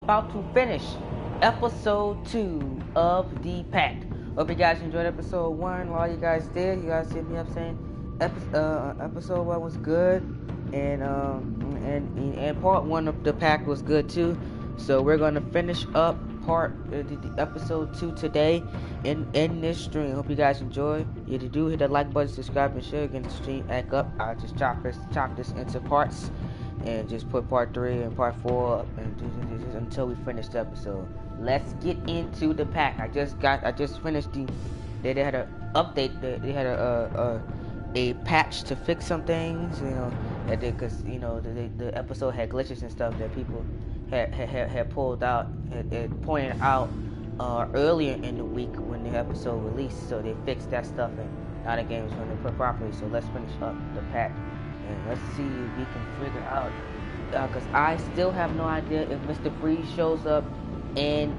about to finish episode 2 of the pact. Hope you guys enjoyed episode 1. While you guys did, you guys hit me up saying episode 1 was good, and part 1 of the pact was good too. So we're gonna finish up the episode 2 today in this stream. Hope you guys enjoy. If you do, hit the like button, subscribe, and share. Get the stream back up. I'll just chop this into parts and just put part 3 and part 4 and just until we finish the episode. Let's get into the pack. I just finished they had an update. They had a patch to fix some things, because the episode had glitches and stuff that people had pulled out, had pointed out earlier in the week when the episode released. So they fixed that stuff, and now the game is running properly. So let's finish up the pack and let's see if we can figure out, because I still have no idea if Mr. Freeze shows up and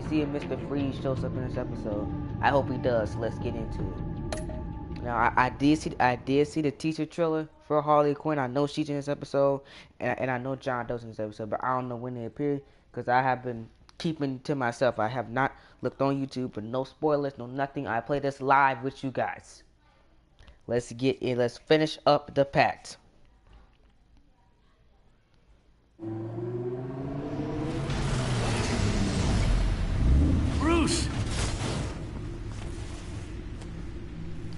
see if Mr. Freeze shows up in this episode. I hope he does. Let's get into it. Now, I did see the teaser trailer for Harley Quinn. I know she's in this episode, and I know John Doe's in this episode, but I don't know when they appear because I have been keeping to myself. I have not looked on YouTube for no spoilers, no nothing. I play this live with you guys. Let's get in. Let's finish up the pact. Bruce!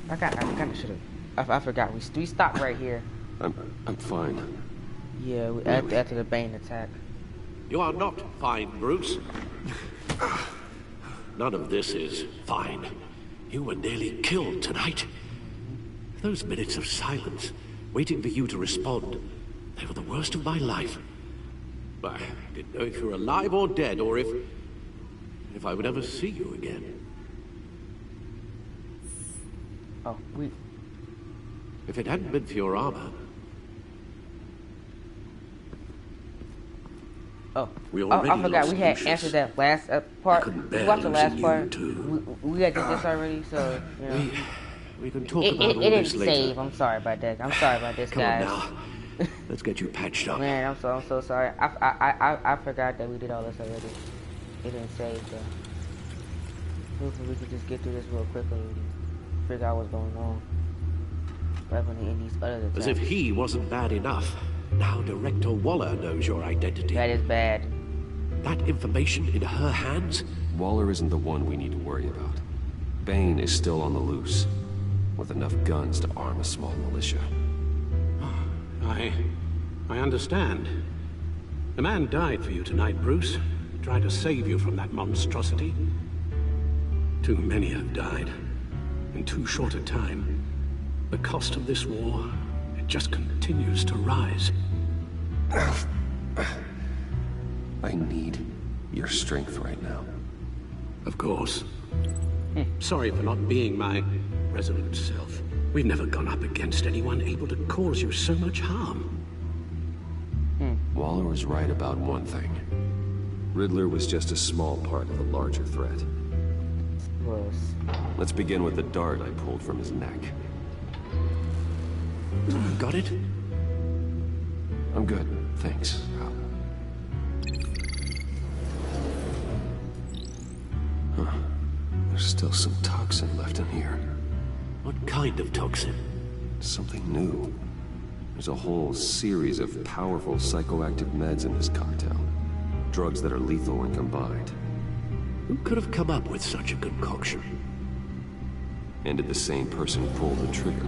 I kind of should have. I forgot. We stopped right here. I'm fine. Yeah, after the Bane attack. You are not fine, Bruce. None of this is fine. You were nearly killed tonight. Those minutes of silence, waiting for you to respond, they were the worst of my life. I didn't know if you were alive or dead, or if I would ever see you again. Oh, If it hadn't been for your armor... I forgot we had answered that last part. We watched the last part. We had did this already, so, We can talk about all it this didn't later. save. I'm sorry about that. I'm sorry about this, guys. Come on now. Let's get you patched up. Man, I'm so sorry. I forgot that we did all this already. It didn't save, so hopefully we can just get through this real quickly and figure out what's going on. Right when in these other attacks. As if he wasn't bad enough. Now Director Waller knows your identity. That is bad. That information in her hands? Waller isn't the one we need to worry about. Bane is still on the loose, with enough guns to arm a small militia. I understand. The man died for you tonight, Bruce. Tried to save you from that monstrosity. Too many have died. In too short a time. The cost of this war, it just continues to rise. I need your strength right now. Of course. Sorry for not being my resolute self. We've never gone up against anyone able to cause you so much harm. Waller was right about one thing. Riddler was just a small part of a larger threat. Let's begin with the dart I pulled from his neck. Got it? I'm good, thanks. Huh. There's still some toxin left in here. What kind of toxin? Something new. There's a whole series of powerful psychoactive meds in this cocktail. Drugs that are lethal when combined. Who could have come up with such a concoction? And did the same person pull the trigger?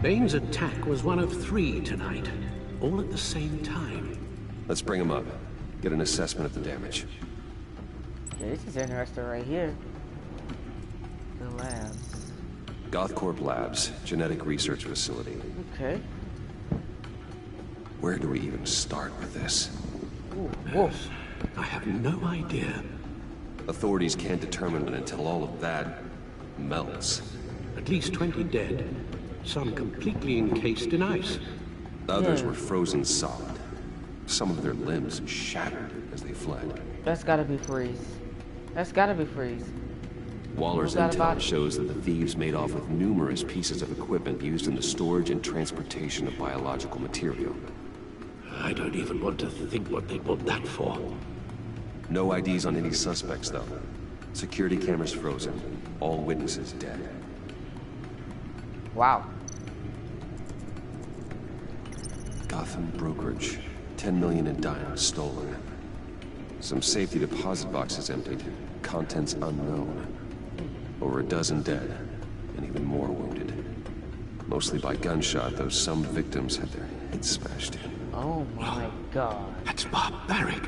Bane's attack was one of 3 tonight, all at the same time. Let's bring him up. Get an assessment of the damage. Yeah, this is interesting right here. The labs. Gothcorp Labs, genetic research facility. Okay. Where do we even start with this? Yes, I have no idea. Authorities can't determine it until all of that melts. At least 20 dead, some completely encased in ice. Others were frozen solid. Some of their limbs shattered as they fled. That's gotta be Freeze. That's gotta be Freeze. Waller's intel shows that the thieves made off with numerous pieces of equipment used in the storage and transportation of biological material. don't even want to think what they'd want that for. No IDs on any suspects, though. Security cameras frozen. All witnesses dead. Wow. Gotham brokerage. 10 million in diamonds stolen. Some safety deposit boxes emptied. Contents unknown. Over a dozen dead, and even more wounded. Mostly by gunshot, though some victims had their heads smashed in. Oh my god. That's barbaric.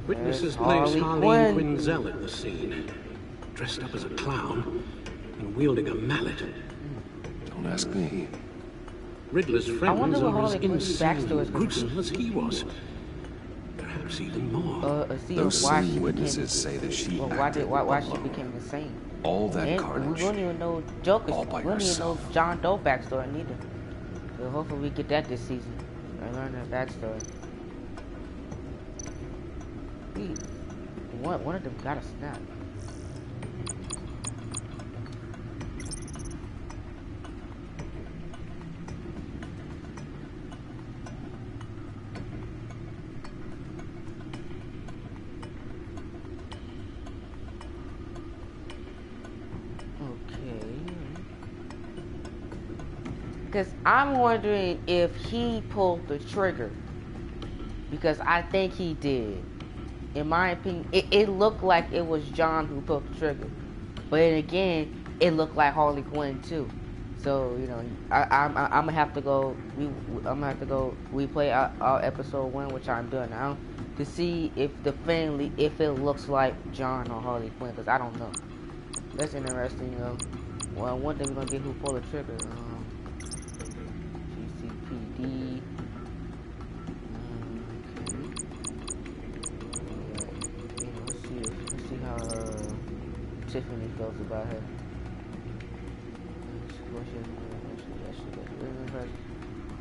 Witnesses place Harleen Quinzel at the scene, dressed up as a clown and wielding a mallet. Don't ask me. Riddler's friends wonder what are as Harley Quinn's insane backstory is and gonna gruesome as he was. Perhaps even more. Those same witnesses say that she acted why she alone. became insane. All that And carnage. we don't even know Joker's. All by We don't even know herself. John Doe backstory neither. So hopefully we get that this season. I learn that backstory. One of them got a snap. Because I'm wondering if he pulled the trigger. Because I think he did. In my opinion, it looked like it was John who pulled the trigger. But then again, it looked like Harley Quinn too. So, you know, I'm gonna have to go. I'm gonna have to go replay our episode 1, which I'm doing now, to see if if it looks like John or Harley Quinn. Because I don't know. That's interesting, you know. Well, one thing we're gonna get who pulled the trigger. GCPD. Let's see how Tiffany feels about her.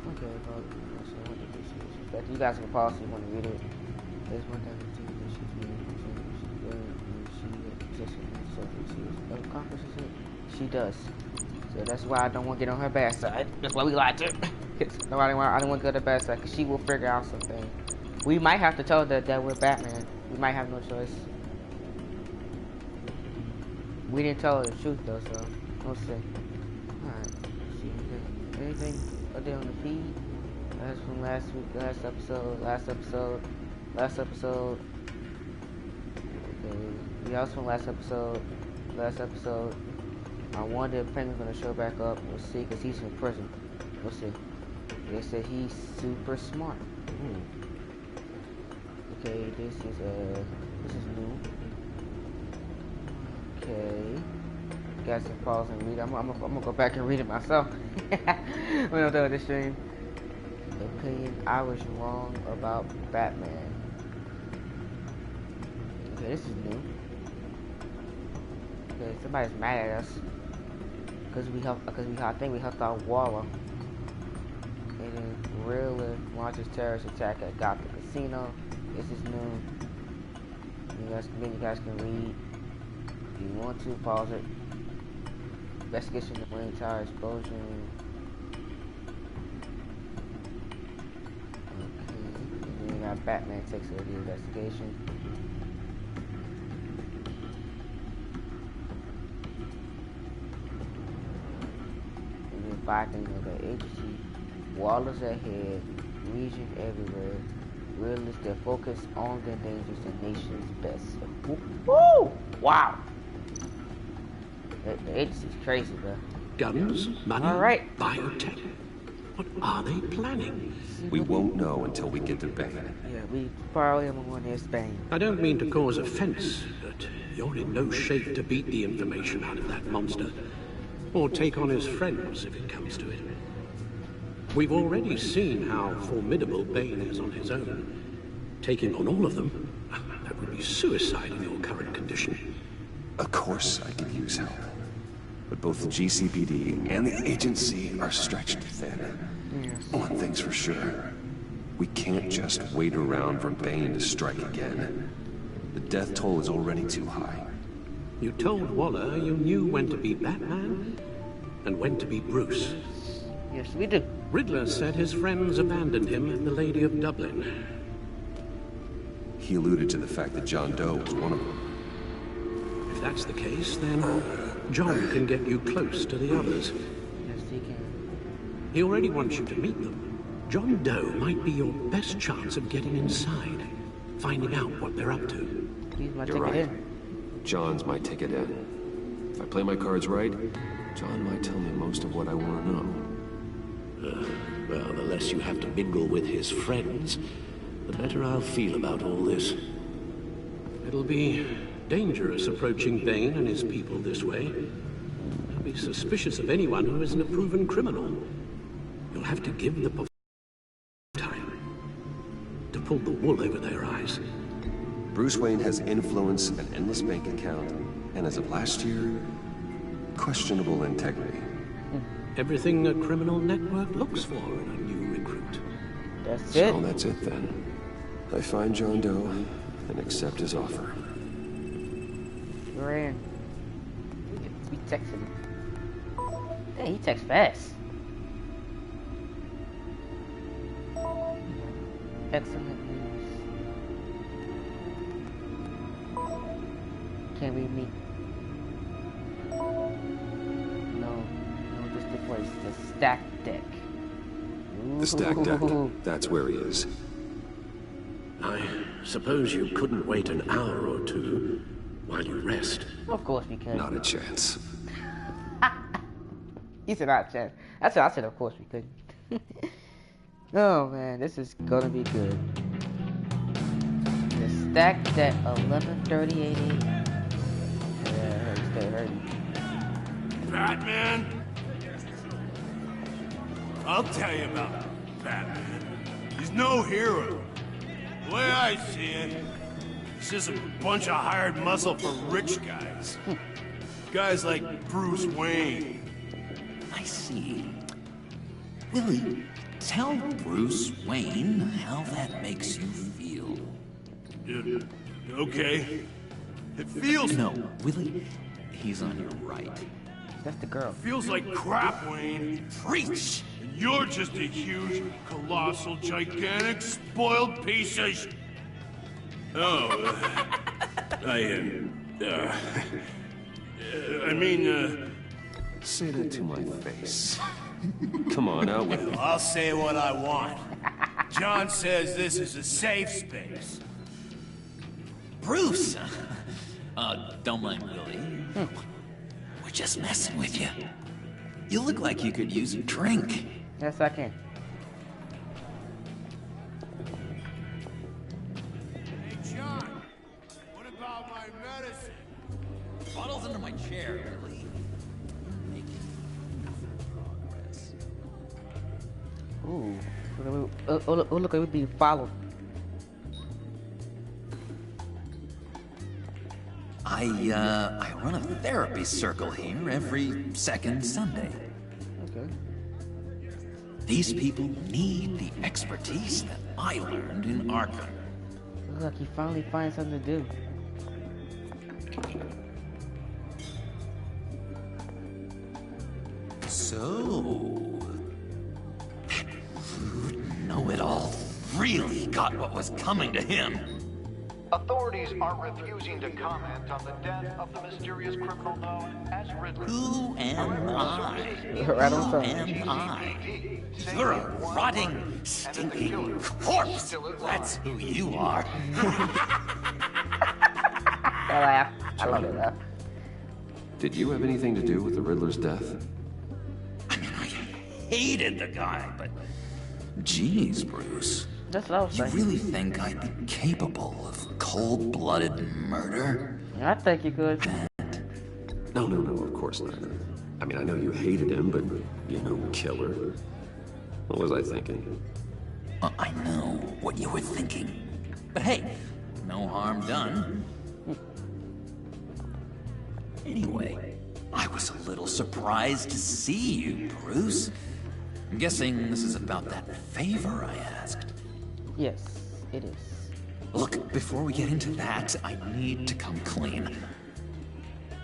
Okay, you guys can pause if you want to read it. There's one thing she does. So that's why I don't want to get on her bad side. That's why we lied to her. I don't want to go to the bad side because she will figure out something. We might have to tell her that we're Batman. We might have no choice. We didn't tell her the truth though, so we'll see. Alright. See anything up there on the feed? That's from last week, last episode. Okay. Yeah, that's from last episode. I wonder if Penguin's gonna show back up. We'll see, because he's in prison. We'll see. They said he's super smart. Okay, this is new. Okay. Guys can pause and read. I'm gonna go back and read it myself. When I'm done with this stream. Opinion I was wrong about Batman. Okay, this is new. Okay, somebody's mad at us because I think we helped out Waller. And then Riddler launches terrorist attack at Gotham Casino. This is new. You guys can read. If you want to, pause it. Investigation of the Wayne Tower explosion. Okay. And then you got Batman takes over the investigation. And then 5 things of the agency. Wallers ahead. Region everywhere. Realists that focus on the dangers the nation's best. Woo! Wow! The agency's crazy, bro. Guns, money, All right. biotech. What are they planning? We won't know until we get to Bane. Yeah, we probably am going to Spain. I don't mean to cause offense, but you're in no shape to beat the information out of that monster, or take on his friends if it comes to it. We've already seen how formidable Bane is on his own. Taking on all of them, that would be suicide in your current condition. Of course I could use help. But both the GCPD and the agency are stretched thin. Yes. One thing's for sure. We can't just wait around for Bane to strike again. The death toll is already too high. You told Waller you knew when to be Batman, and and went to be Bruce. Yes, we do. Riddler said his friends abandoned him at the Lady of Dublin. He alluded to the fact that John Doe was one of them. If that's the case, then John can get you close to the others. Yes, he can. He already wants you to meet them. John Doe might be your best chance of getting inside, finding out what they're up to. He's my You're ticket right. in. John's my ticket in. If I play my cards right, John might tell me most of what I want to know. Well, the less you have to mingle with his friends, the better I'll feel about all this. It'll be dangerous approaching Bane and his people this way. They'll be suspicious of anyone who isn't a proven criminal. You'll have to give the time to pull the wool over their eyes. Bruce Wayne has influence, an endless bank account, and as of last year, questionable integrity. Everything a criminal network looks for in a new recruit. That's it. So that's it then. I find John Doe and accept his offer. We're in. We texted him. Dang, he texts fast. Excellent news. Can we meet? No, just the place. The stack deck. The stack deck. Ooh. That's where he is. I suppose you couldn't wait an hour or two while you rest. Of course we can. Not a chance. He said not a chance. That's what I said. Of course we could. Oh man, this is gonna be good. The stack deck 11:30 a.m. Yeah, stay ready. Batman? I'll tell you about Batman. He's no hero. The way I see it, he's just a bunch of hired muscle for rich guys. Guys like Bruce Wayne. I see. Willie, tell Bruce Wayne how that makes you feel. Okay. It feels... No, Willie, he's on your right. That's the girl. feels like crap, Wayne. Preach! And you're just a huge, colossal, gigantic, spoiled piece of Say that to my face. Come on, out with it. I'll say what I want. John says this is a safe space. Bruce! Don't mind Willie. We're just messing with you. You look like you could use a drink. Yes, I can. Hey, John, what about my medicine? Bottle's under my chair, Willie. Making progress. Ooh. Look, we're being followed. I run a therapy circle here every second Sunday. Okay. These people need the expertise that I learned in Arkham. Looks like he finally finds something to do. So, know-it-all really got what was coming to him. Authorities are refusing to comment on the death of the mysterious criminal known as Riddler. Who am I? Right on Who time. am I? You're a rotting, stinking corpse. That's who you are. I laugh. I love it. Laugh. Did you have anything to do with the Riddler's death? I mean, I hated the guy, but geez, Bruce. That's what I was You saying. really think I'd be capable of cold-blooded murder? I think you could. No, of course not. I mean, I know you hated him, but you're no killer. What was I thinking? I know what you were thinking. But hey, no harm done. Anyway, I was a little surprised to see you, Bruce. I'm guessing this is about that favor I asked. Yes, it is. Look, before we get into that, I need to come clean.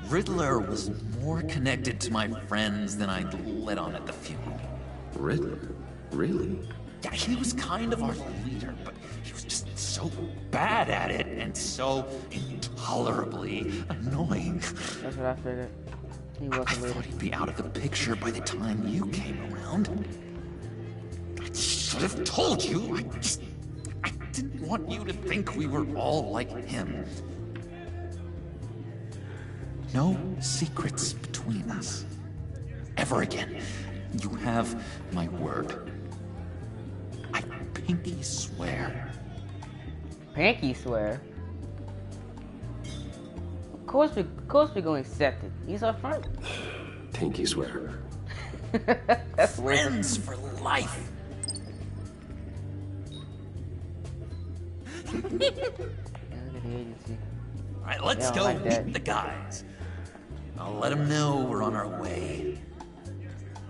Riddler was more connected to my friends than I'd let on at the funeral. Riddler? Really? Yeah, he was kind of our leader, but he was just so bad at it and so intolerably annoying. That's what I figured. He I wasn't thought leader. he'd be out of the picture by the time you came around. I should have told you. I didn't want you to think we were all like him. No secrets between us. Ever again. You have my word. I pinky swear. Pinky swear. Of course we're gonna accept it. He's our friend. Pinky swear. That's weird. Friends for life. Look at the agency. All right, let's Yeah, I go like that. meet the guys. I'll let them know we're on our way.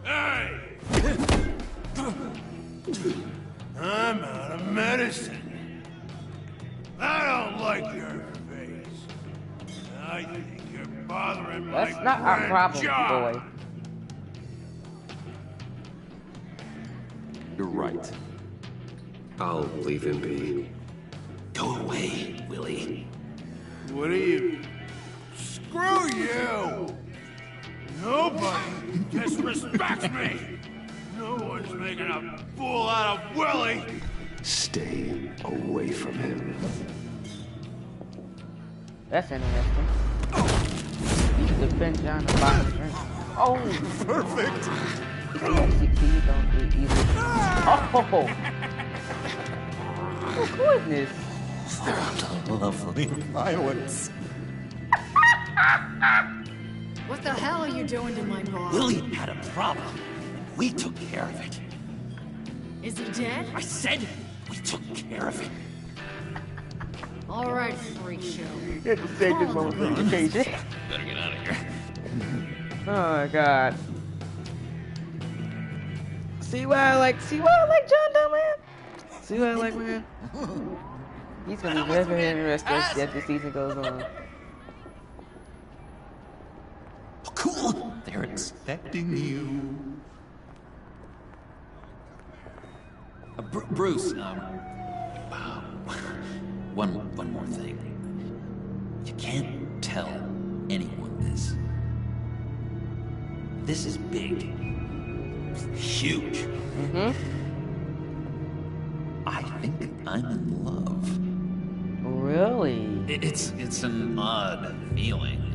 Hey! I'm out of medicine. I don't like your face. I think you're bothering my That's not our friend problem, John. boy. You're right. I'll leave him be. Go away, Willie. What are you? Screw you! Nobody disrespects me! No one's making a fool out of Willie! Stay away from him. That's interesting. Defend John the bottom string. Oh, Perfect! see, you don't do it easy. Oh, oh goodness. Lovely violence. What the hell are you doing to my bar? Willie had a problem. We took care of it. Is he dead? I said we took care of it. All right, freak show. You have to save this moment for the occasion. Better get out of here. Oh my god. See why I like John Doe, man? See what I like, man? He's gonna be very interested as the season goes on. Oh, cool. They're expecting you. Bruce, one more thing. You can't tell anyone this. This is big. Huge. Mm-hmm. I think I'm in love. Really? It's an odd feeling.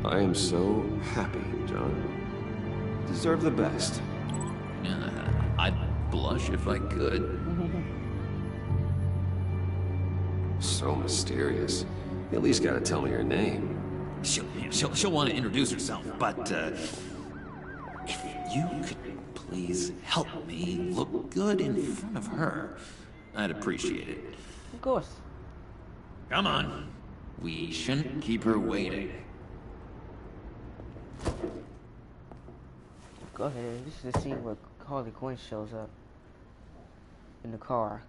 I am so happy, John. Deserve the best. I'd blush if I could. So mysterious. You at least gotta tell me your name. She'll want to introduce herself, but if you could please help me look good in front of her, I'd appreciate it. Of course. Come on. We shouldn't keep her waiting. Go ahead. This is the scene where Harley Quinn shows up in the car.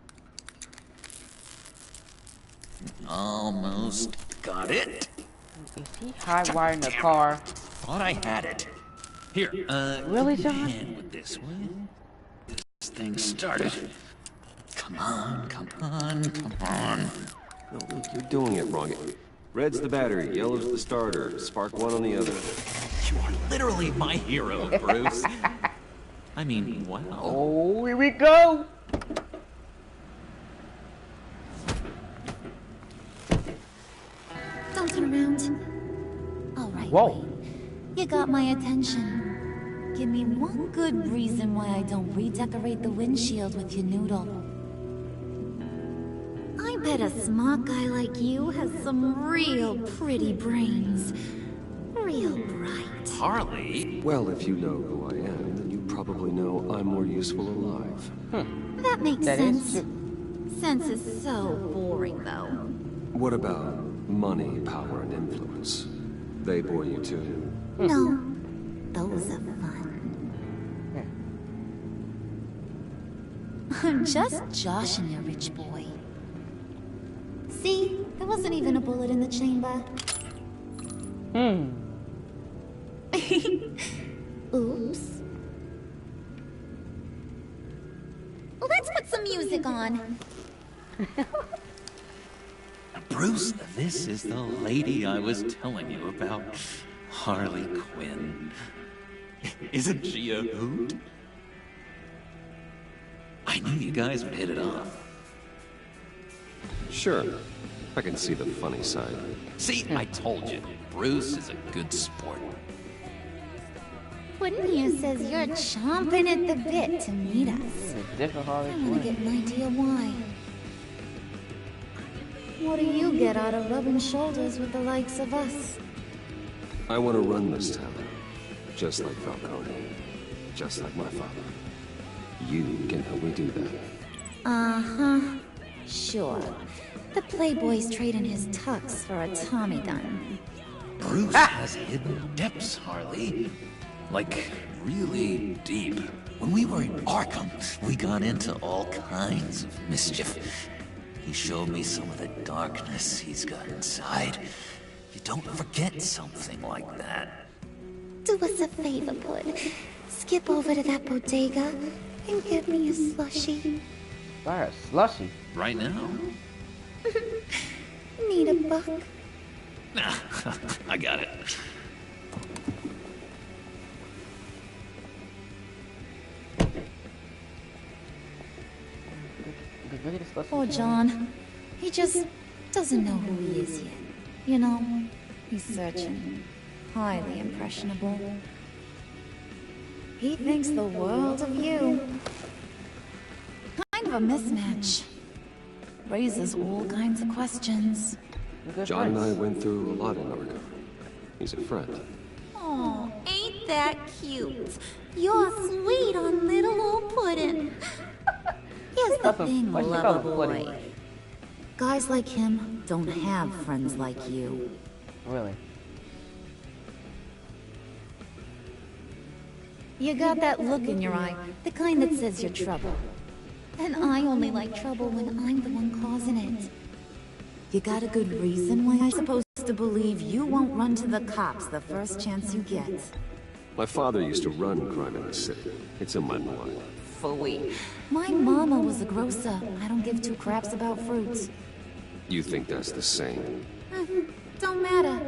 Almost got it. Is he high-wiring the car? Thought I had it. Here, Really, give me a John? hand with this, will you? Get this thing started. Come on, come on, come on. No, look, you're doing it wrong. Red's the battery, yellow's the starter. Spark one on the other. You are literally my hero, Bruce. I mean, wow. Oh, here we go! Don't turn around. All right. Whoa. Wait. You got my attention. Give me one good reason why I don't redecorate the windshield with your noodle. I bet a smart guy like you has some real pretty brains. Real bright. Harley? Well, if you know who I am, then you probably know I'm more useful alive. That makes That is sense. Sense is so boring, though. What about money, power, and influence? They bore you too. No, those are fun. I'm just joshing you, rich boy. See, there wasn't even a bullet in the chamber. Oops. Let's put some music on. Bruce, this is the lady I was telling you about. Harley Quinn. Isn't she a hoot? I knew you guys would hit it off. Sure. I can see the funny side. See, I told you, Bruce is a good sport. Puddin' here says you're chomping at the bit to meet us. It's different Harley I want to Quinn. get an idea why. What do you get out of rubbing shoulders with the likes of us? I want to run this town. Just like Falcone. Just like my father. You can help me do that. Uh-huh. Sure. The Playboy's trading his tux for a Tommy gun. Bruce has hidden depths, Harley. Like, really deep. When we were in Arkham, we got into all kinds of mischief. He showed me some of the darkness he's got inside. You don't forget something like that. Do us a favor, Pud. Skip over to that bodega and get me a slushie. Buy a slushie. Right now? Need a buck? Nah, I got it. Poor John. He just doesn't know who he is yet. You know, he's searching. Highly impressionable. He thinks the world of you. Kind of a mismatch. Raises all kinds of questions. Good John and I friends. went through a lot in Arkham. He's a friend. Oh, ain't that cute? You're sweet on little old Puddin'. Here's the thing, Why'd you call lover him Puddin'? boy. Guys like him don't have friends like you. Really? You got that look in your eye, the kind that says you're trouble. And I only like trouble when I'm the one causing it. You got a good reason why I'm supposed to believe you won't run to the cops the first chance you get. My father used to run crime in the city. It's in my blood. Phooey. My mama was a grocer. I don't give two craps about fruits. You think that's the same? Don't matter.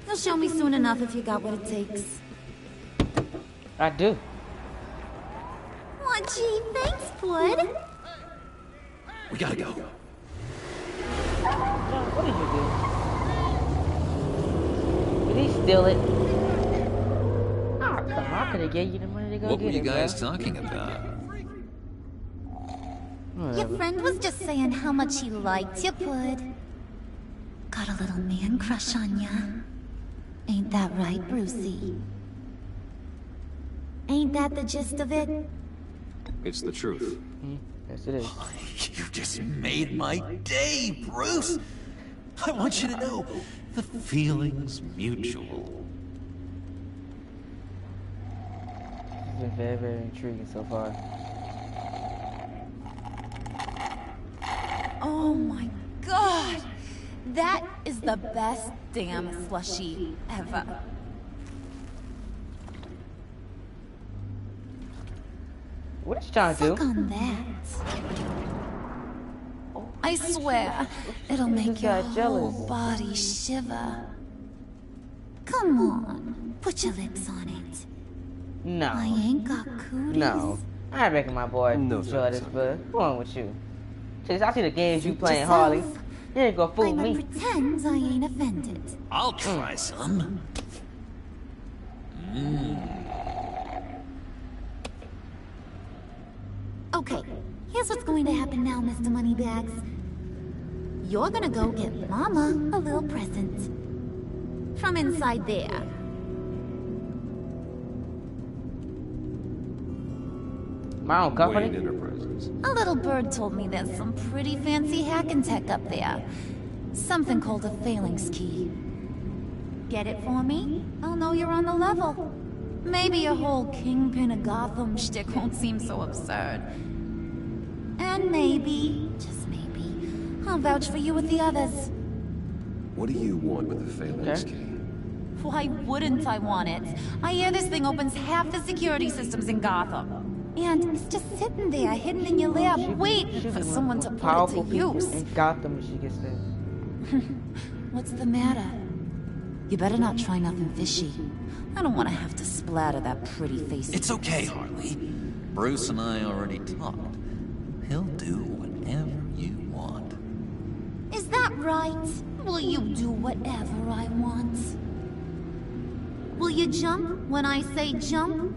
You'll show me soon enough if you got what it takes. I do. Aw, gee, thanks, Bud. We gotta go. John, what did you do? Did he steal it? Oh, come on. I could have gave you the money to go What get were you it, guys bro. talking about? Your Whatever. friend was just saying how much he liked you, Bud. Got a little man crush on ya. Ain't that right, Brucey? Ain't that the gist of it? It's the truth. Yes, it is. You just made my day, Bruce. I want you to know, the feeling's mutual. It's been very, very intriguing so far. Oh my god! That is the best damn slushie ever. What is she trying to Suck do? on that. I swear, it'll make just your got jealous. whole body shiver. Come on, put your lips on it. I No. ain't got cooties. No. I reckon my boy No enjoy this, thanks, but what's wrong with you? Jeez, I see the games you Suit playing, yourself. Harley. You ain't gonna fool I'ma me. pretend I ain't offended. I'll try some. Okay, here's what's going to happen now, Mr. Moneybags. You're gonna go get Mama a little present. From inside there. My own Wayne company? Enterprises. A little bird told me there's some pretty fancy hacking tech up there. Something called a phalanx key. Get it for me? I'll know you're on the level. Maybe your whole Kingpin of Gotham shtick won't seem so absurd. And maybe, just maybe, I'll vouch for you with the others. What do you want with the phalanx Okay. key? Why wouldn't I want it? I hear this thing opens half the security systems in Gotham. And it's just sitting there, hidden in your lab, waiting for someone to put it to use. In Gotham, she gets this. What's the matter? You better not try nothing fishy. I don't want to have to splatter that pretty face. It's okay, Harley. Bruce and I already talked. He'll do whatever you want. Is that right? Will you do whatever I want? Will you jump when I say jump?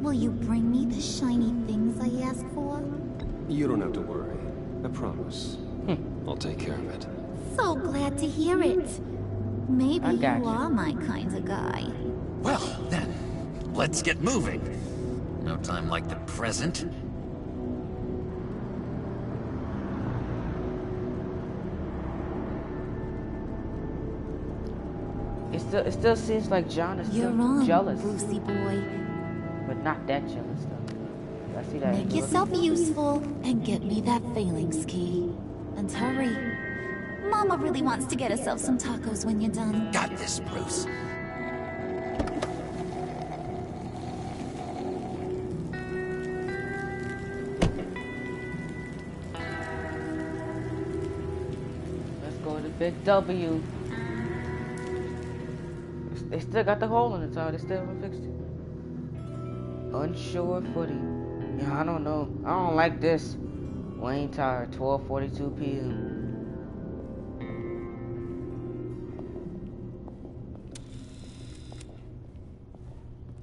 Will you bring me the shiny things I ask for? You don't have to worry. I promise. I'll take care of it. So glad to hear it. Maybe you got you. are my kind of guy. Well, then, let's get moving. No time like the present. It still seems like John is You're still on, jealous, Brucey boy. but not that jealous though. I see that. Make yourself useful and get me that phalanx key. And hurry. Mama really wants to get herself some tacos when you're done. Got this, Bruce. Let's go to Big W. They still got the hole in the tire. They still haven't fixed it. Unsure footing. Yeah, I don't know. I don't like this. Wayne Tire, 12:42 p.m.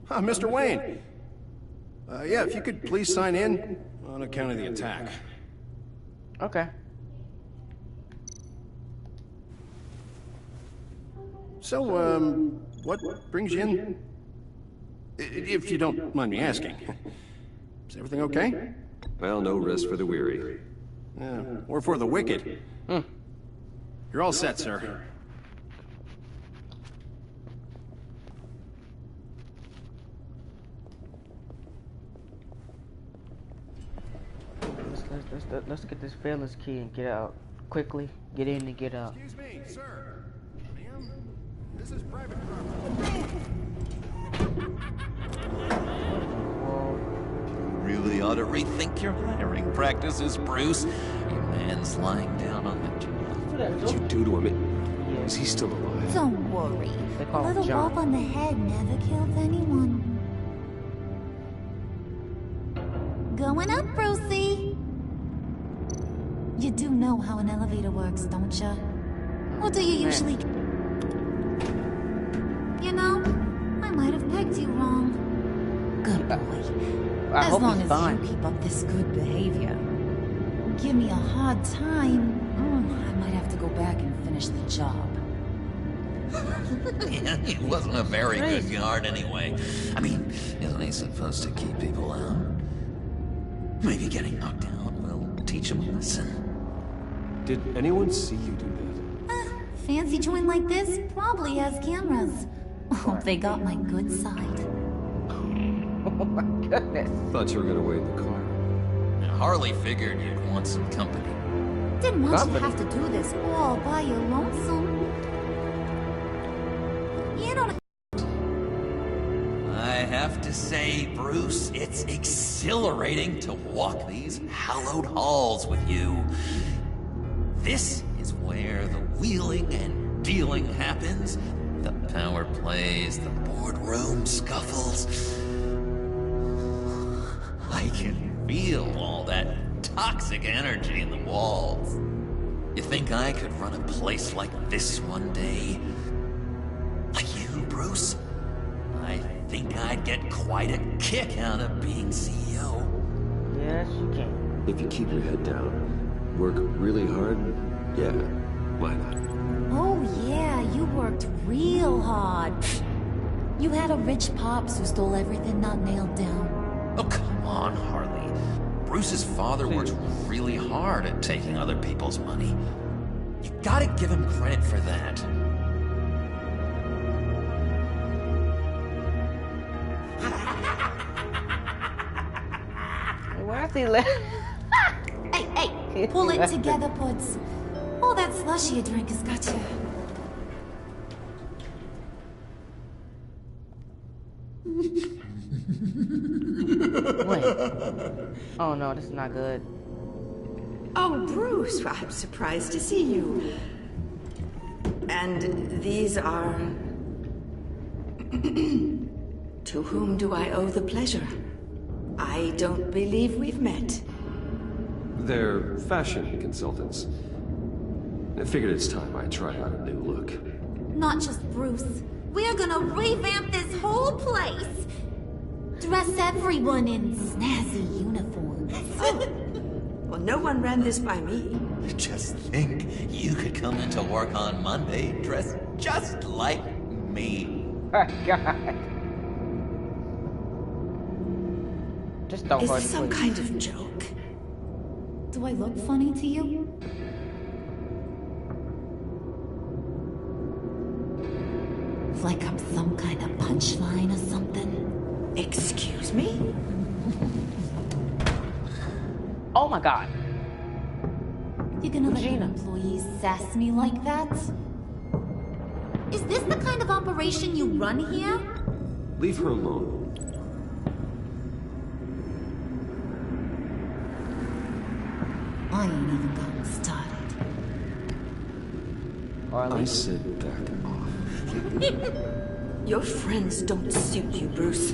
Mr. Wayne. Yeah, if you could please sign in on account of the attack. Okay. So, what brings you in? If you don't mind me asking. Is everything okay? Well, no rest for the weary. Yeah, or for the wicked. You're all set, sir. Let's get this phalanx key and get out quickly. Get in and get out. Excuse me, sir. Ma'am, this is private property. Really ought to rethink your hiring practices, Bruce. Your man's lying down on the job. What did you do to him? Is he still alive? Don't worry. They A call him little John. bump on the head never killed anyone. Going up, Brucey. You do know how an elevator works, don't you? Or do you usually... You know, I might have pegged you wrong. Good boy. I As hope long he's as fine. you keep up this good behavior. Give me a hard time, I might have to go back and finish the job. Yeah, he wasn't a very good guard anyway. I mean, isn't he supposed to keep people out? Maybe getting knocked out will teach him a lesson. Did anyone see you do that? Fancy joint like this probably has cameras. Hope they got my good side. Oh my goodness. Thought you were gonna wait in the car. Now, Harley figured you'd want some company. Didn't want you to Company. have to do this all by your lonesome. You don't... I have to say, Bruce, it's exhilarating to walk these hallowed halls with you. This is where the wheeling and dealing happens. The power plays, the boardroom scuffles. I can feel all that toxic energy in the walls. You think I could run a place like this one day? Like you, Bruce? I think I'd get quite a kick out of being CEO. Yes, you can. If you keep your head down, work really hard, yeah, why not? Oh yeah, you worked real hard. You had a rich pops who stole everything not nailed down. Oh, come on, Harley. Bruce's father worked really hard at taking other people's money. You gotta give him credit for that. Why is he laughing? Hey, pull it together, Puds. All that slushy you drank has got you. Wait. Oh no, this is not good. Oh, Bruce, I'm surprised to see you. And these are... To whom do I owe the pleasure? I don't believe we've met. They're fashion consultants. I figured it's time I tried out a new look. Not just Bruce. We're gonna revamp this whole place. Dress everyone in snazzy uniforms. Oh. Well, no one ran this by me. Just think, you could come into work on Monday dressed just like me. Oh God. Just don't Is hurt this me, some please. kind of joke? Do I look funny to you? Like I'm some kind of punchline or something? Excuse me? Oh my God. You're gonna let your Regina. employees sass me like that? Is this the kind of operation you run here? Leave her alone. I ain't even gotten started. I said back off. Your friends don't suit you, Bruce.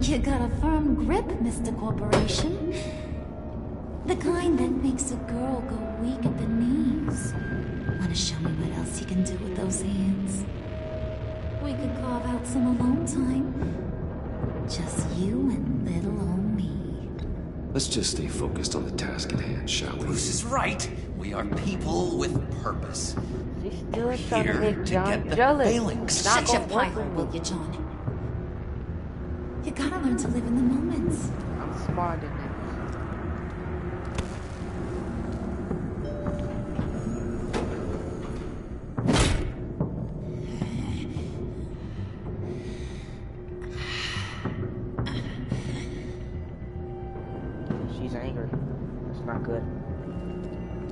You got a firm grip, Mr. Corporation. The kind that makes a girl go weak at the knees. Wanna show me what else you can do with those hands? We could carve out some alone time. Just you and little old me. Let's just stay focused on the task at hand, shall we? Bruce is right. We are people with purpose. She's still trying to Here make to John get the jealous. feelings. Not Shut your gonna pie work hole, with will me. you, John? You gotta learn to live in the moment. I'm smarter than that. She's angry. That's not good.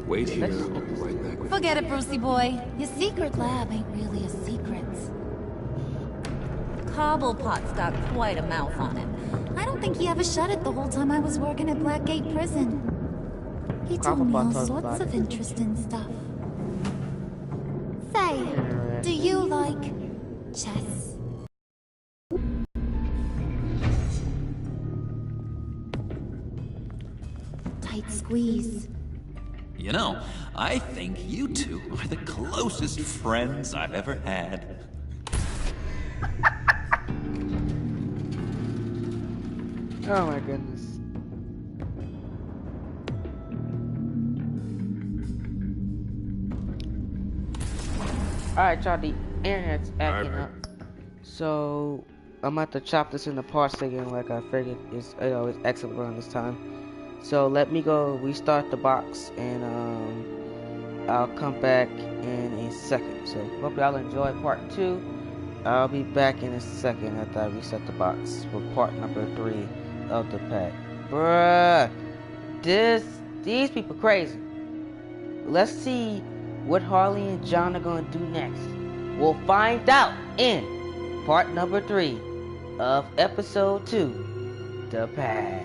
Wait here, I'll be right back with you. Forget it, Brucey boy. Your secret lab ain't really a secret. Cobblepot's got quite a mouth on it. I don't think he ever shut it the whole time I was working at Blackgate Prison. He told me all Cobblepot talks sorts about of it. interesting stuff. Say, do you like chess? Tight squeeze. You know, I think you two are the closest friends I've ever had. Oh my goodness. Alright, y'all, the internet's acting up. So, I'm about to chop this into parts again like I figured it's excellent around this time. So, let me go restart the box and I'll come back in a second. So, hope y'all enjoy part 2. I'll be back in a second after I reset the box for part number 3 of the pack. Bruh, these people crazy. Let's see what Harley and John are gonna do next. We'll find out in part number 3 of episode 2, the pack.